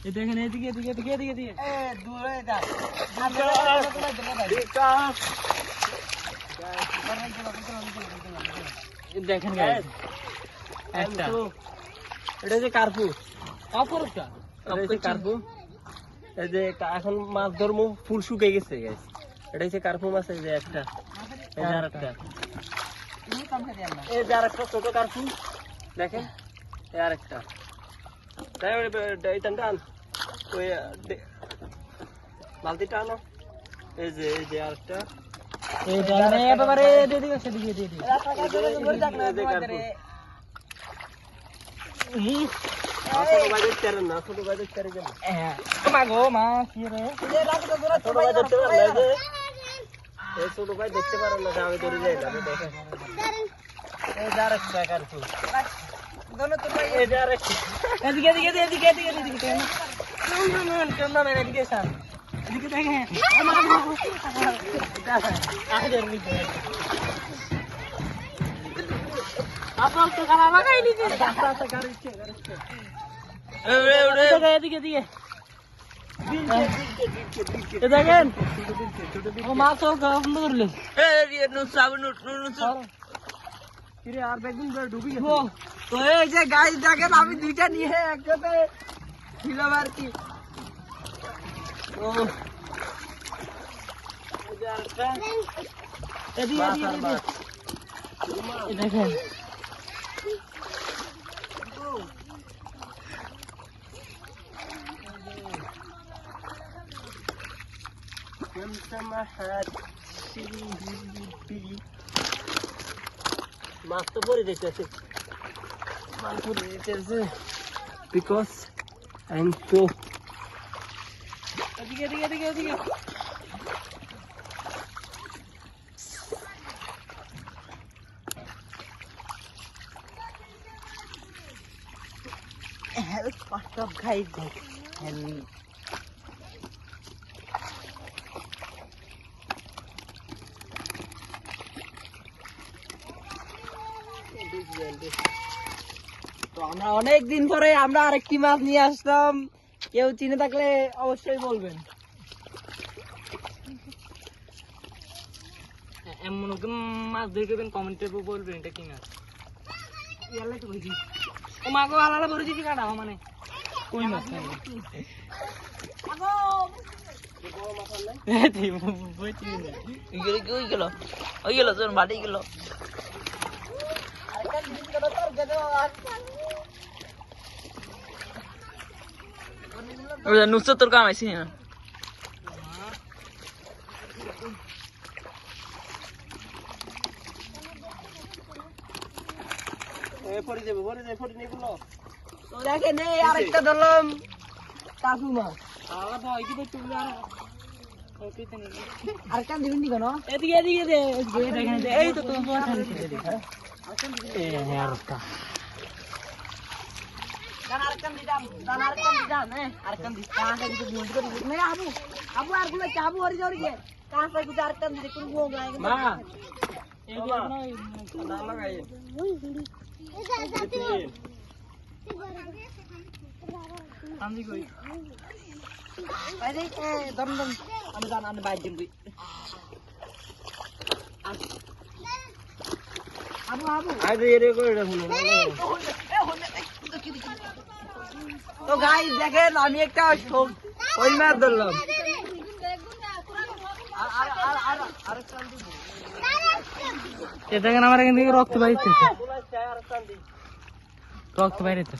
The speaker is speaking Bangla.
এই দেখেন এদিকে এদিকে এদিকে এদিকে এদিকে এ দূরে যা দেখেন গাইস একটা এটা যে কার্পু অপরটা এটা হচ্ছে কার্পু এই যে এখন মাছ ধরমু ফুল শুকিয়ে গেছে গাইস এটা হচ্ছে কার্পু মাছ এই যে একটা এই যে আরেকটা এই যে আরেকটা ছোট কার্পু দেখেন এই আরেকটা তাই এই টান ওই বালতিটা আনো এই যে আরেকটা এই দেখেন এবারে এদিকে সেদিকে দিয়ে দিই ছোট ভাই দেখতে পারেন না ছোট ভাই দেখতে পারেন হ্যাঁ মা গো মা কি রে ছোট ভাই দেখতে পারেন না যে এই ছোট ভাই দেখতে পারেন না আমি ধরে যাই না দেখেন এই যে আরেকটা কার্পু দোনো তো ভাই এই যে আরেকটা এদিকে এদিকে এদিকে এদিকে এদিকে কেন না এদিকে স্যার এদিকে দেখেন আপনার তো খারাপ লাগাই নিছে এদিকে এদিকে দেখেন ও মাছ বন্ধ করলে আর বেগুন ডুবি গেছে তো এই যে গাইস দেখেন আমি দুইটা নিয়ে একসাথে ছিলাম আর কি ও এদিকে এদিকে দেখেন মাছ তো পরে দেখতেছে মাছ পরে দেখতেছে বিকজ আই এম সো এদিকে এদিকে এদিকে এদিকে তো আমরা অনেক দিন পরে আমরা আরেকটি মাছ নিয়ে আসলাম কেউ চিনে থাকলে অবশ্যই বলবেন এমন মাছ দেখবেন কমেন্টে বলবেন এটা কি মাছ ইয়ালে তো বুঝি ও মাগো আলাদা ভরে দিছি কাটা মানে কই মাছ ওই গেল তোর বাড়ি গেল নুসরত তোর কাম আইছি না দেখেন আরেকটা ধরলাম কাকু মাছ আরেকটা দিবেন নি কেন এদিকে এদিকে দেখেন এই তো তোমার আবু আর গুলো চাবু হরি যাওয়ার গিয়ে কাঁচা গুলো আরেকটা দিতে কোন গো গায় মা আমি কই আরে দম দম আমি জান আমি বাইরে দিই আবু আবু আরে এরে করে রাখুন তো গাইস দেখেন আমি একটা ওই মাছ ধরলাম দেখেন আমার এখান থেকে রক্ত বাইরেছে রক্ত বাইরেছে